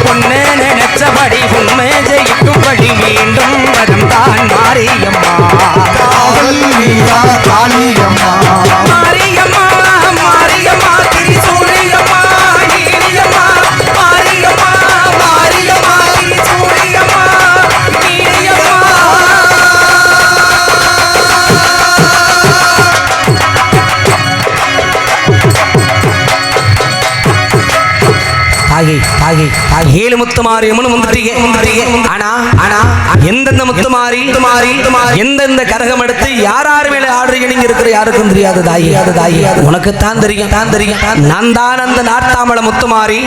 பொண்ணு நினைச்சபடி உண்மை ஜெயிக்கும்படி மீண்டும் வரும் தான் மாரியம்மா காளியம்மா மாரியம்மா மாரியம்மா திரிசூலியம்மா நீலியம்மா மாரியம்மா மாரியம்மா திரிசூலியம்மா நீலியம்மா ஏழு முத்துமாரியம்மன் வந்துட்டீங்க. ஆனா எந்தெந்த முத்துமாரி எந்தெந்த கரகம் எடுத்து யார் மேல ஆடுறீங்க நீங்க இருக்கிற யாருக்கும் தெரியாது தாயி. உனக்கு தான் தெரியும். நான் தான் அந்த நாட்டாமல முத்துமாரி